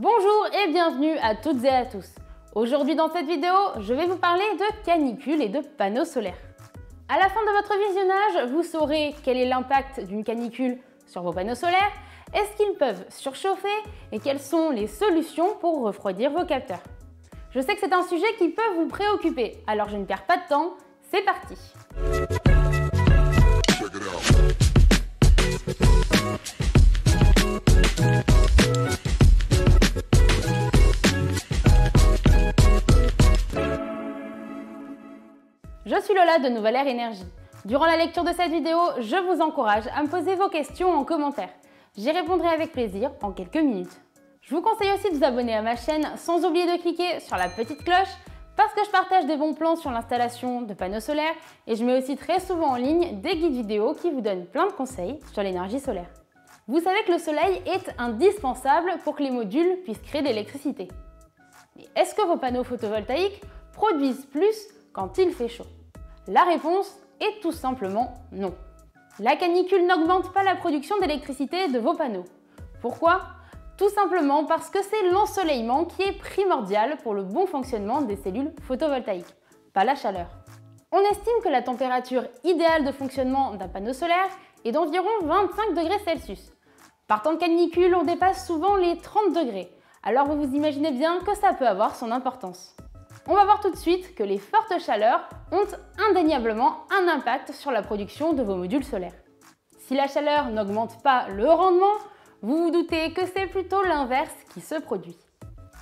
Bonjour et bienvenue à toutes et à tous. Aujourd'hui dans cette vidéo, je vais vous parler de canicules et de panneaux solaires. À la fin de votre visionnage, vous saurez quel est l'impact d'une canicule sur vos panneaux solaires, est-ce qu'ils peuvent surchauffer et quelles sont les solutions pour refroidir vos capteurs. Je sais que c'est un sujet qui peut vous préoccuper, alors je ne perds pas de temps, c'est parti. Je suis Lola de Nouvelle Ère Énergie. Durant la lecture de cette vidéo, je vous encourage à me poser vos questions en commentaire. J'y répondrai avec plaisir en quelques minutes. Je vous conseille aussi de vous abonner à ma chaîne sans oublier de cliquer sur la petite cloche parce que je partage des bons plans sur l'installation de panneaux solaires et je mets aussi très souvent en ligne des guides vidéo qui vous donnent plein de conseils sur l'énergie solaire. Vous savez que le soleil est indispensable pour que les modules puissent créer de l'électricité. Mais est-ce que vos panneaux photovoltaïques produisent plus quand il fait chaud? La réponse est tout simplement non. La canicule n'augmente pas la production d'électricité de vos panneaux. Pourquoi? Tout simplement parce que c'est l'ensoleillement qui est primordial pour le bon fonctionnement des cellules photovoltaïques, pas la chaleur. On estime que la température idéale de fonctionnement d'un panneau solaire est d'environ 25 degrés Celsius. Par temps de canicule, on dépasse souvent les 30 degrés, alors vous vous imaginez bien que ça peut avoir son importance. On va voir tout de suite que les fortes chaleurs ont indéniablement un impact sur la production de vos modules solaires. Si la chaleur n'augmente pas le rendement, vous vous doutez que c'est plutôt l'inverse qui se produit.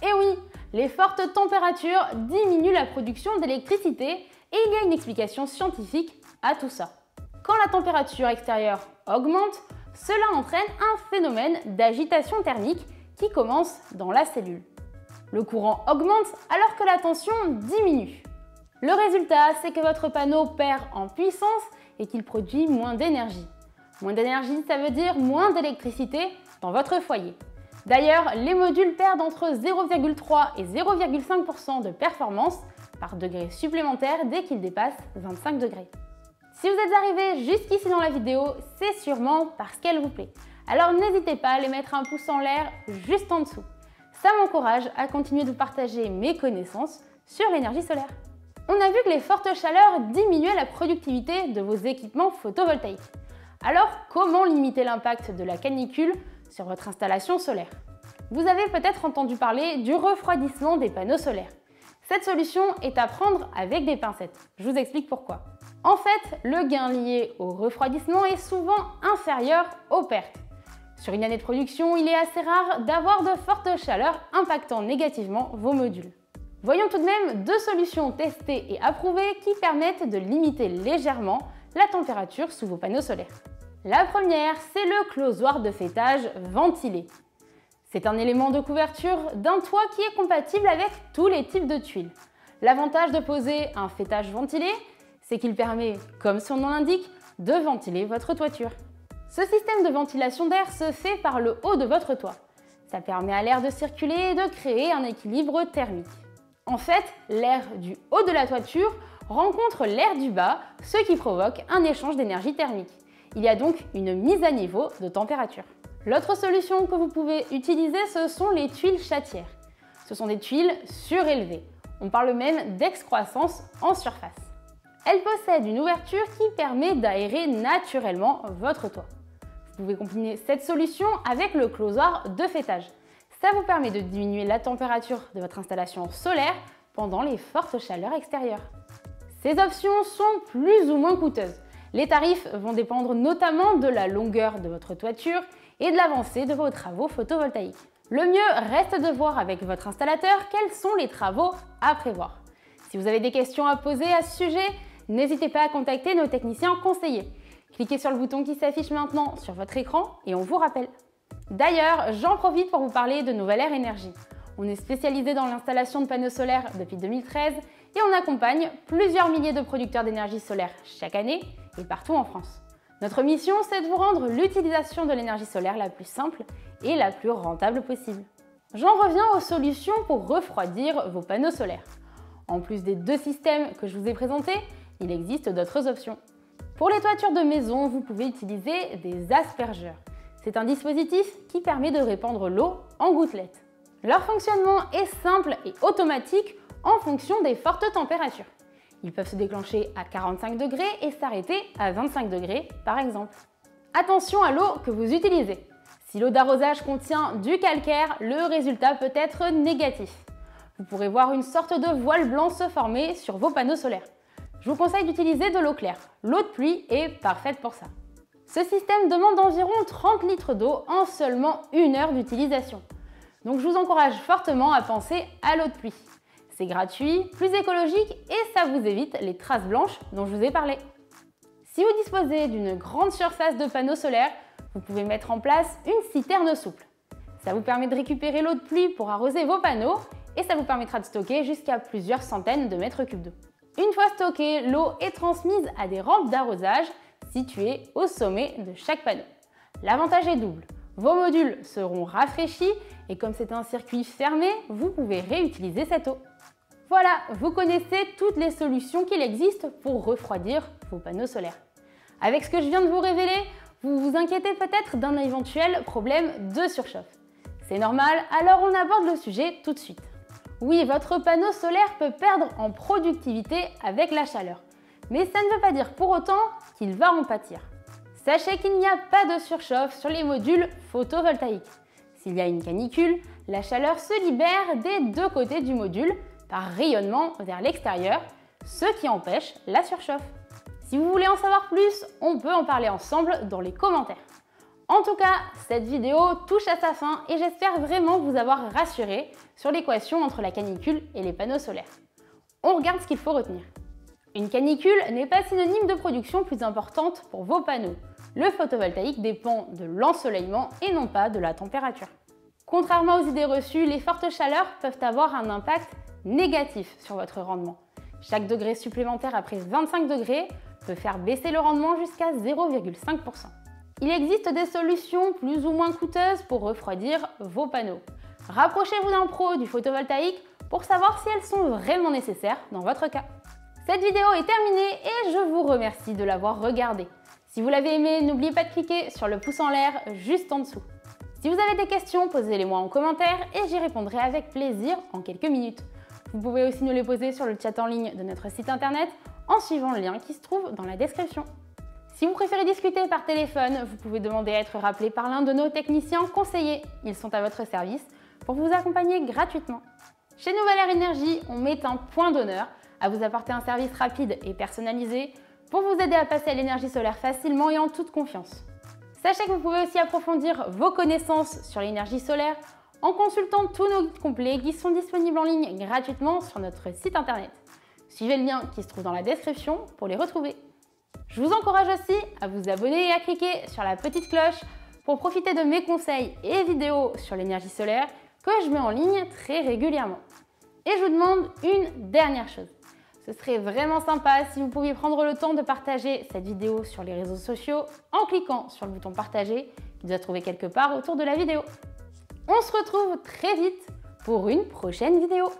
Et oui, les fortes températures diminuent la production d'électricité et il y a une explication scientifique à tout ça. Quand la température extérieure augmente, cela entraîne un phénomène d'agitation thermique qui commence dans la cellule. Le courant augmente alors que la tension diminue. Le résultat, c'est que votre panneau perd en puissance et qu'il produit moins d'énergie. Moins d'énergie, ça veut dire moins d'électricité dans votre foyer. D'ailleurs, les modules perdent entre 0,3 et 0,5% de performance par degré supplémentaire dès qu'ils dépassent 25 degrés. Si vous êtes arrivé jusqu'ici dans la vidéo, c'est sûrement parce qu'elle vous plaît. Alors n'hésitez pas à aller mettre un pouce en l'air juste en dessous. Ça m'encourage à continuer de partager mes connaissances sur l'énergie solaire. On a vu que les fortes chaleurs diminuaient la productivité de vos équipements photovoltaïques. Alors, comment limiter l'impact de la canicule sur votre installation solaire? Vous avez peut-être entendu parler du refroidissement des panneaux solaires. Cette solution est à prendre avec des pincettes. Je vous explique pourquoi. En fait, le gain lié au refroidissement est souvent inférieur aux pertes. Sur une année de production, il est assez rare d'avoir de fortes chaleurs impactant négativement vos modules. Voyons tout de même deux solutions testées et approuvées qui permettent de limiter légèrement la température sous vos panneaux solaires. La première, c'est le closoir de faîtage ventilé. C'est un élément de couverture d'un toit qui est compatible avec tous les types de tuiles. L'avantage de poser un faîtage ventilé, c'est qu'il permet, comme son nom l'indique, de ventiler votre toiture. Ce système de ventilation d'air se fait par le haut de votre toit. Ça permet à l'air de circuler et de créer un équilibre thermique. En fait, l'air du haut de la toiture rencontre l'air du bas, ce qui provoque un échange d'énergie thermique. Il y a donc une mise à niveau de température. L'autre solution que vous pouvez utiliser, ce sont les tuiles chatières. Ce sont des tuiles surélevées. On parle même d'excroissance en surface. Elles possèdent une ouverture qui permet d'aérer naturellement votre toit. Vous pouvez combiner cette solution avec le closoir de faîtage. Ça vous permet de diminuer la température de votre installation solaire pendant les fortes chaleurs extérieures. Ces options sont plus ou moins coûteuses. Les tarifs vont dépendre notamment de la longueur de votre toiture et de l'avancée de vos travaux photovoltaïques. Le mieux reste de voir avec votre installateur quels sont les travaux à prévoir. Si vous avez des questions à poser à ce sujet, n'hésitez pas à contacter nos techniciens conseillers. Cliquez sur le bouton qui s'affiche maintenant sur votre écran et on vous rappelle. D'ailleurs, j'en profite pour vous parler de Nouvelle Ère Énergie. On est spécialisé dans l'installation de panneaux solaires depuis 2013 et on accompagne plusieurs milliers de producteurs d'énergie solaire chaque année et partout en France. Notre mission, c'est de vous rendre l'utilisation de l'énergie solaire la plus simple et la plus rentable possible. J'en reviens aux solutions pour refroidir vos panneaux solaires. En plus des deux systèmes que je vous ai présentés, il existe d'autres options. Pour les toitures de maison, vous pouvez utiliser des aspergeurs. C'est un dispositif qui permet de répandre l'eau en gouttelettes. Leur fonctionnement est simple et automatique en fonction des fortes températures. Ils peuvent se déclencher à 45 degrés et s'arrêter à 25 degrés par exemple. Attention à l'eau que vous utilisez. Si l'eau d'arrosage contient du calcaire, le résultat peut être négatif. Vous pourrez voir une sorte de voile blanc se former sur vos panneaux solaires. Je vous conseille d'utiliser de l'eau claire. L'eau de pluie est parfaite pour ça. Ce système demande environ 30 litres d'eau en seulement 1 heure d'utilisation. Donc je vous encourage fortement à penser à l'eau de pluie. C'est gratuit, plus écologique et ça vous évite les traces blanches dont je vous ai parlé. Si vous disposez d'une grande surface de panneaux solaires, vous pouvez mettre en place une citerne souple. Ça vous permet de récupérer l'eau de pluie pour arroser vos panneaux et ça vous permettra de stocker jusqu'à plusieurs centaines de mètres cubes d'eau. Une fois stockée, l'eau est transmise à des rampes d'arrosage situées au sommet de chaque panneau. L'avantage est double. Vos modules seront rafraîchis et comme c'est un circuit fermé, vous pouvez réutiliser cette eau. Voilà, vous connaissez toutes les solutions qu'il existe pour refroidir vos panneaux solaires. Avec ce que je viens de vous révéler, vous vous inquiétez peut-être d'un éventuel problème de surchauffe. C'est normal, alors on aborde le sujet tout de suite. Oui, votre panneau solaire peut perdre en productivité avec la chaleur, mais ça ne veut pas dire pour autant qu'il va en pâtir. Sachez qu'il n'y a pas de surchauffe sur les modules photovoltaïques. S'il y a une canicule, la chaleur se libère des deux côtés du module par rayonnement vers l'extérieur, ce qui empêche la surchauffe. Si vous voulez en savoir plus, on peut en parler ensemble dans les commentaires. En tout cas, cette vidéo touche à sa fin et j'espère vraiment vous avoir rassuré sur l'équation entre la canicule et les panneaux solaires. On regarde ce qu'il faut retenir. Une canicule n'est pas synonyme de production plus importante pour vos panneaux. Le photovoltaïque dépend de l'ensoleillement et non pas de la température. Contrairement aux idées reçues, les fortes chaleurs peuvent avoir un impact négatif sur votre rendement. Chaque degré supplémentaire après 25 degrés peut faire baisser le rendement jusqu'à 0,5%. Il existe des solutions plus ou moins coûteuses pour refroidir vos panneaux. Rapprochez-vous d'un pro du photovoltaïque pour savoir si elles sont vraiment nécessaires dans votre cas. Cette vidéo est terminée et je vous remercie de l'avoir regardée. Si vous l'avez aimée, n'oubliez pas de cliquer sur le pouce en l'air juste en dessous. Si vous avez des questions, posez-les-moi en commentaire et j'y répondrai avec plaisir en quelques minutes. Vous pouvez aussi nous les poser sur le chat en ligne de notre site internet en suivant le lien qui se trouve dans la description. Si vous préférez discuter par téléphone, vous pouvez demander à être rappelé par l'un de nos techniciens conseillers. Ils sont à votre service pour vous accompagner gratuitement. Chez Nouvel Air Énergie, on met un point d'honneur à vous apporter un service rapide et personnalisé pour vous aider à passer à l'énergie solaire facilement et en toute confiance. Sachez que vous pouvez aussi approfondir vos connaissances sur l'énergie solaire en consultant tous nos guides complets qui sont disponibles en ligne gratuitement sur notre site internet. Suivez le lien qui se trouve dans la description pour les retrouver. Je vous encourage aussi à vous abonner et à cliquer sur la petite cloche pour profiter de mes conseils et vidéos sur l'énergie solaire que je mets en ligne très régulièrement. Et je vous demande une dernière chose. Ce serait vraiment sympa si vous pouviez prendre le temps de partager cette vidéo sur les réseaux sociaux en cliquant sur le bouton partager qui doit se trouver quelque part autour de la vidéo. On se retrouve très vite pour une prochaine vidéo.